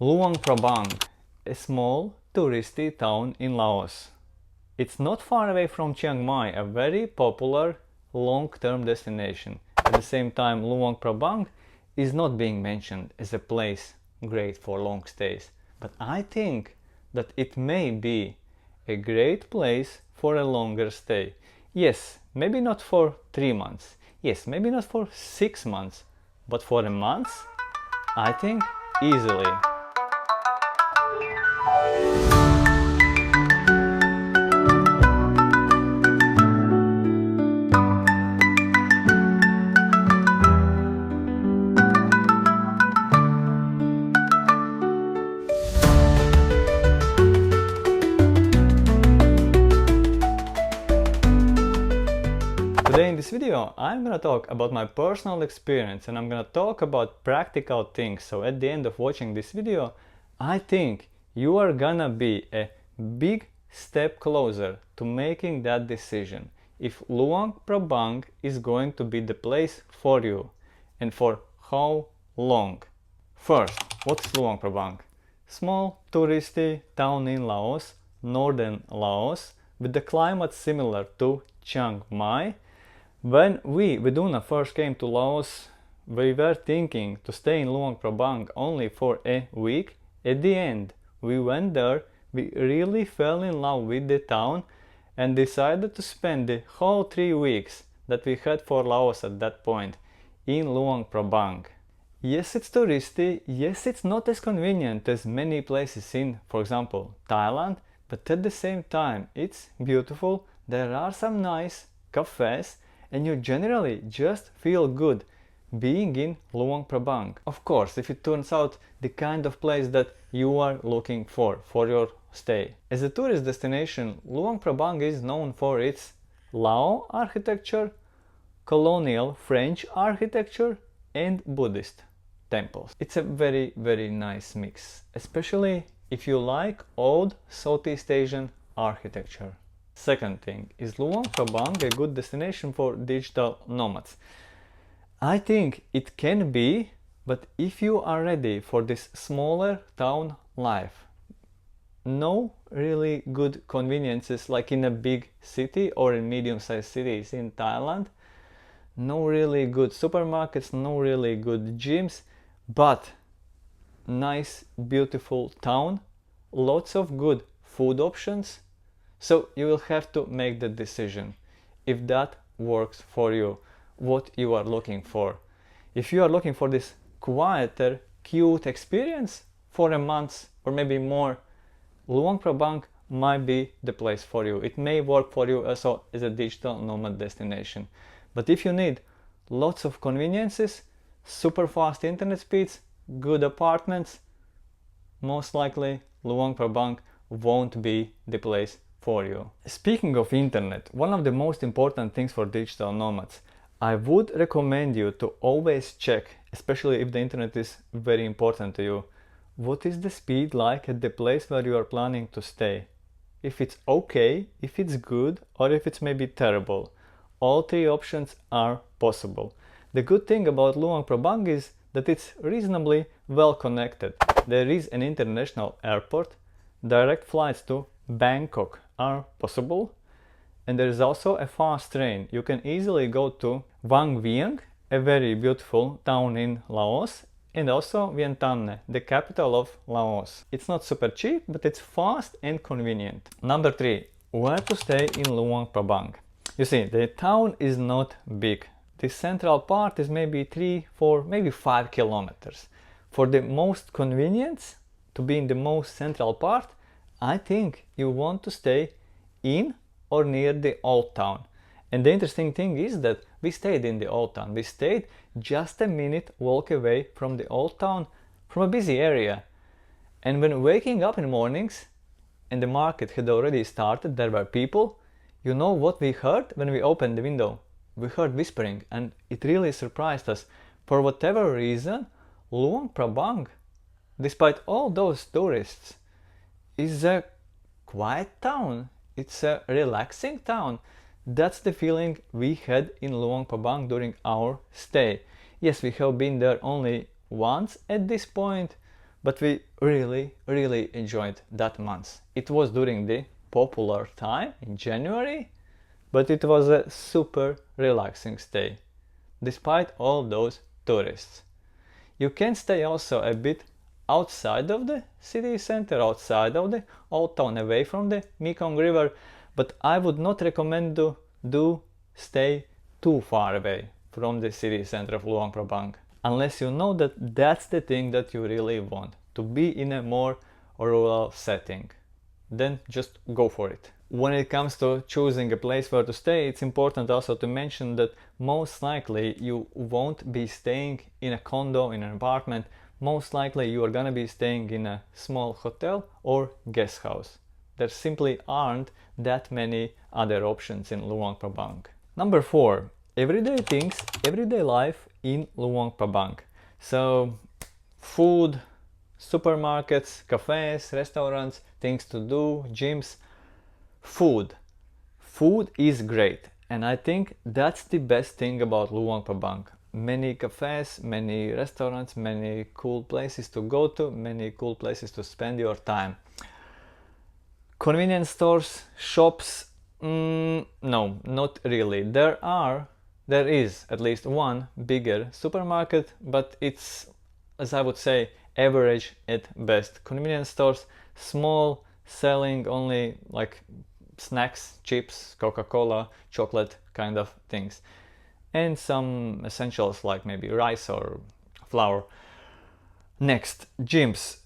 Luang Prabang, a small touristy town in Laos. It's not far away from Chiang Mai, a very popular long-term destination. At the same time, Luang Prabang is not being mentioned as a place great for long stays, but I think that it may be a great place for a longer stay. Yes, maybe not for 3 months, yes, maybe not for 6 months, but for a month, I think easily. Today in this video I'm gonna talk about my personal experience and I'm gonna talk about practical things. So at the end of watching this video, I think you are gonna be a big step closer to making that decision if Luang Prabang is going to be the place for you and for how long. First, what is Luang Prabang? Small touristy town in Laos, northern Laos, with the climate similar to Chiang Mai. When we, Viduna, first came to Laos, we were thinking to stay in Luang Prabang only for a week. At the end, we went there, we really fell in love with the town and decided to spend the whole 3 weeks that we had for Laos at that point in Luang Prabang. Yes, it's touristy, yes, it's not as convenient as many places in, for example, Thailand, but at the same time, it's beautiful, there are some nice cafes, and you generally just feel good being in Luang Prabang. Of course, if it turns out the kind of place that you are looking for your stay. As a tourist destination, Luang Prabang is known for its Lao architecture, colonial French architecture, and Buddhist temples. It's a very nice mix, especially if you like old Southeast Asian architecture. Second thing, is Luang Prabang a good destination for digital nomads? I think it can be, but if you are ready for this smaller town life, no really good conveniences like in a big city or in medium-sized cities in Thailand, no really good supermarkets, no really good gyms, but nice beautiful town, lots of good food options. So you will have to make the decision if that works for you, what you are looking for. If you are looking for this quieter, cute experience for a month or maybe more, Luang Prabang might be the place for you. It may work for you also as a digital nomad destination. But if you need lots of conveniences, super fast internet speeds, good apartments, most likely Luang Prabang won't be the place for you. Speaking of internet, one of the most important things for digital nomads, I would recommend you to always check, especially if the internet is very important to you, what is the speed like at the place where you are planning to stay. If it's okay, if it's good, or if it's maybe terrible. All three options are possible. The good thing about Luang Prabang is that it's reasonably well connected. There is an international airport, direct flights to Bangkok are possible, and there is also a fast train. You can easily go to Vang Vieng, a very beautiful town in Laos, and also Vientiane, the capital of Laos. It's not super cheap, but it's fast and convenient. Number 3. Where to stay in Luang Prabang? You see, the town is not big. The central part is maybe 3, 4, maybe 5 kilometers. For the most convenience, to be in the most central part, I think you want to stay in or near the old town. And the interesting thing is that we stayed in the old town. We stayed just a minute walk away from the old town, from a busy area. And when waking up in the mornings and the market had already started, there were people, you know what we heard when we opened the window? We heard whispering, and it really surprised us. For whatever reason, Luang Prabang, despite all those tourists, is a quiet town. It's a relaxing town. That's the feeling we had in Luang Prabang during our stay. Yes, we have been there only once at this point, but we really enjoyed that month. It was during the popular time in January, but it was a super relaxing stay, despite all those tourists. You can stay also a bit outside of the city center, outside of the old town, away from the Mekong River, but I would not recommend to do stay too far away from the city center of Luang Prabang, unless you know that that's the thing that you really want, to be in a more rural setting. Then just go for it. When it comes to choosing a place where to stay, it's important also to mention that most likely you won't be staying in a condo, in an apartment. Most likely you are gonna be staying in a small hotel or guest house. There simply aren't that many other options in Luang Prabang. Number 4. Everyday things, everyday life in Luang Prabang. So food, supermarkets, cafes, restaurants, things to do, gyms. Food is great, and I think that's the best thing about Luang Prabang. Many cafes, many restaurants, many cool places to go to, many cool places to spend your time. Convenience stores, shops, no, not really. There is at least one bigger supermarket, but it's, as I would say, average at best. Convenience stores, small, selling only like snacks, chips, Coca-Cola, chocolate kind of things, and some essentials like maybe rice or flour. Next, gyms.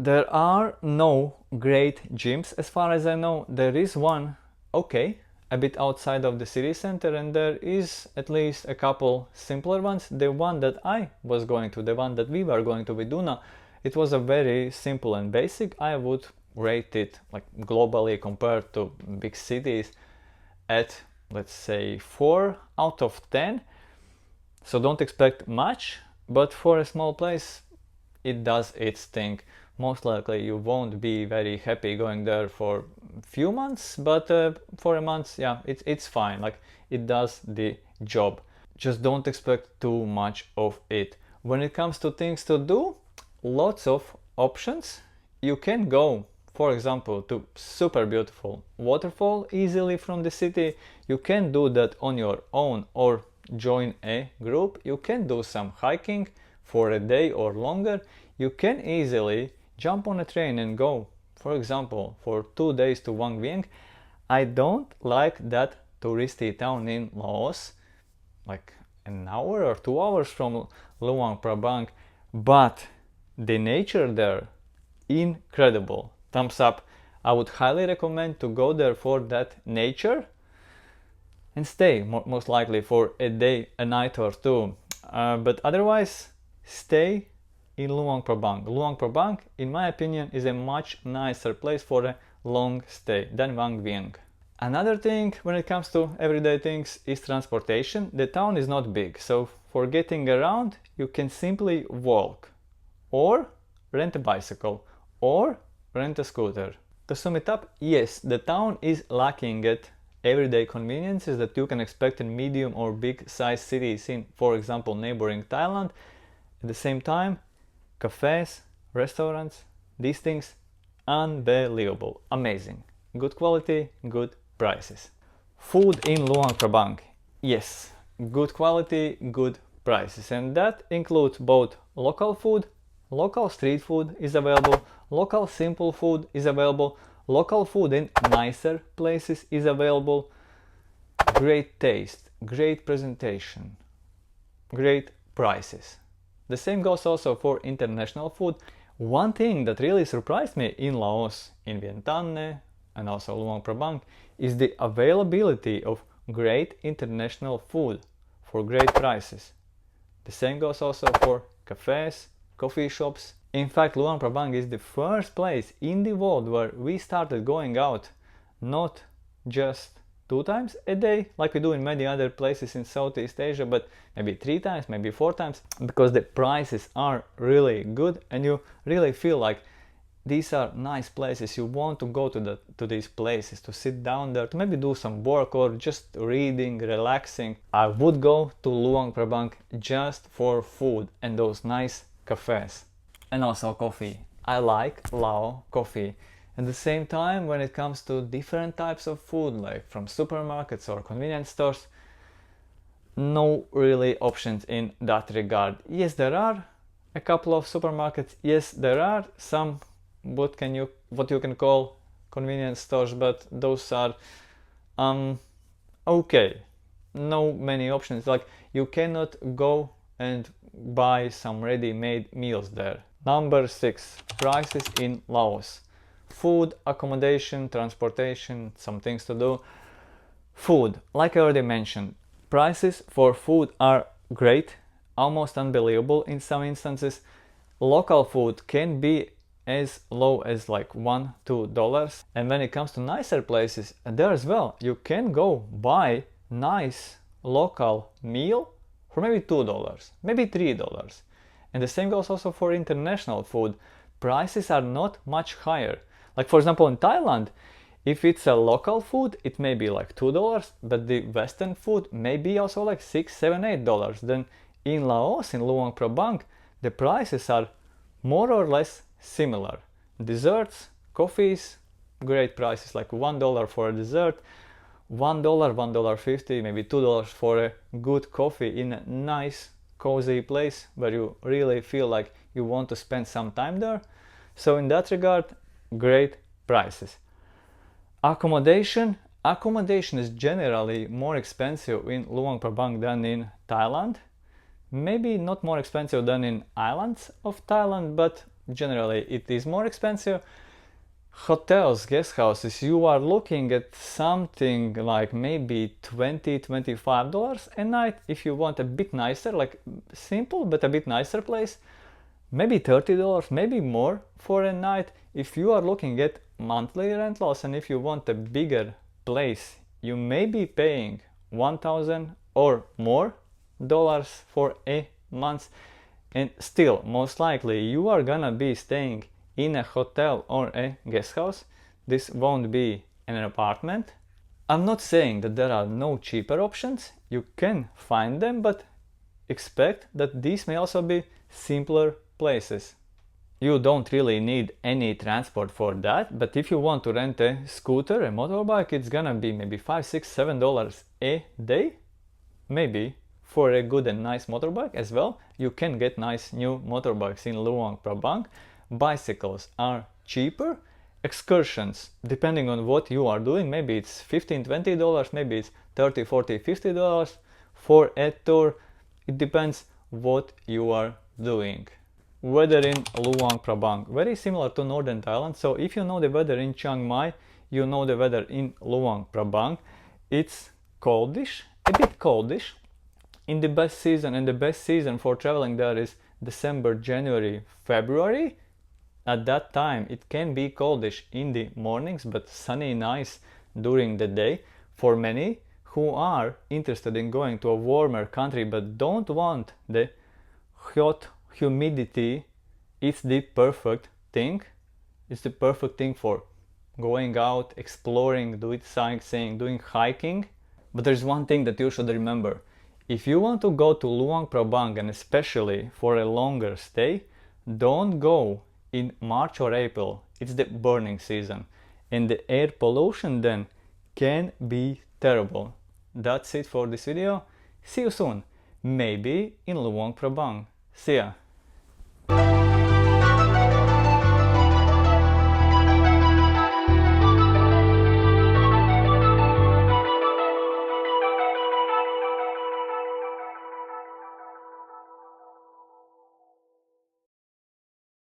There are no great gyms as far as I know. There is one, okay, a bit outside of the city center, and there is at least a couple simpler ones. The one that I was going to, the one that we were going to with Duna, it was a very simple and basic. I would rate it like globally compared to big cities at, let's say, 4 out of 10. So don't expect much, but for a small place it does its thing. Most likely you won't be very happy going there for a few months, but for a month, yeah, it's fine. Like, it does the job. Just don't expect too much of it. When it comes to things to do, lots of options. You can go, for example, to super beautiful waterfall easily from the city. You can do that on your own or join a group. You can do some hiking for a day or longer. You can easily jump on a train and go, for example, for 2 days to Vang Vieng. I don't like that touristy town in Laos, like an hour or 2 hours from Luang Prabang, but the nature there, incredible. Thumbs up. I would highly recommend to go there for that nature and stay most likely for a day, a night or two. But otherwise, stay in Luang Prabang. Luang Prabang, in my opinion, is a much nicer place for a long stay than Vang Vieng. Another thing when it comes to everyday things is transportation. The town is not big, so for getting around you can simply walk or rent a bicycle or rent a scooter. To sum it up, yes, the town is lacking at everyday conveniences that you can expect in medium or big size cities in, for example, neighboring Thailand. At the same time, cafes, restaurants, these things, unbelievable, amazing. Good quality, good prices. Food in Luang Prabang, yes, good quality, good prices, and that includes both local food, local street food is available, local simple food is available, local food in nicer places is available, great taste, great presentation, great prices. The same goes also for international food. One thing that really surprised me in Laos, in Vientiane and also Luang Prabang is the availability of great international food for great prices. The same goes also for cafes, coffee shops. In fact, Luang Prabang is the first place in the world where we started going out not just 2 times a day like we do in many other places in Southeast Asia, but maybe 3 times, maybe 4 times, because the prices are really good and you really feel like these are nice places. You want to go to these places, to sit down there, to maybe do some work or just reading, relaxing. I would go to Luang Prabang just for food and those nice cafes. And also coffee. I like Lao coffee. At the same time, when it comes to different types of food, like from supermarkets or convenience stores, no really options in that regard. Yes, there are a couple of supermarkets. Yes, there are some what you can call convenience stores, but those are okay. No many options. Like you cannot go and buy some ready-made meals there. Number 6, prices in Laos. Food, accommodation, transportation, some things to do. Food, like I already mentioned, prices for food are great, almost unbelievable in some instances. Local food can be as low as like $1-2, and when it comes to nicer places, there as well, you can go buy nice local meal for maybe $2, maybe $3. And the same goes also for international food. Prices are not much higher. Like for example in Thailand, if it's a local food, it may be like $2, but the Western food may be also like $6, $7, $8. Then in Laos, in Luang Prabang, the prices are more or less similar. Desserts, coffees, great prices, like $1 for a dessert, $1, $1.50, maybe $2 for a good coffee in a nice, cozy place where you really feel like you want to spend some time there. So in that regard, great prices. Accommodation is generally more expensive in Luang Prabang than in Thailand. Maybe not more expensive than in islands of Thailand, but generally it is more expensive. Hotels, guest houses, you are looking at something like maybe $20-25 a night. If you want a bit nicer, like simple but a bit nicer place, maybe $30, maybe more for a night. If you are looking at monthly rentals and if you want a bigger place, you may be paying $1,000 or more dollars for a month, and still most likely you are gonna be staying in a hotel or a guest house. This won't be an apartment. I'm not saying that there are no cheaper options, you can find them, but expect that these may also be simpler places. You don't really need any transport for that, but if you want to rent a scooter, a motorbike, it's gonna be maybe $5, $6, $7 a day, maybe. For a good and nice motorbike as well. You can get nice new motorbikes in Luang Prabang. Bicycles are cheaper. Excursions, depending on what you are doing, maybe it's $15, $20, maybe it's $30, $40, $50 for a tour. It depends what you are doing. Weather in Luang Prabang, very similar to northern Thailand. So if you know the weather in Chiang Mai, you know the weather in Luang Prabang. It's coldish, a bit coldish in the best season, and the best season for traveling there is December, January, February. At that time it can be coldish in the mornings, but sunny, nice during the day. For many who are interested in going to a warmer country but don't want the hot humidity, it's the perfect thing. It's the perfect thing for going out, exploring, doing sightseeing, doing hiking. But there's one thing that you should remember. If you want to go to Luang Prabang, and especially for a longer stay, don't go in March or April. It's the burning season, and the air pollution then can be terrible. That's it for this video. See you soon, maybe in Luang Prabang. See ya!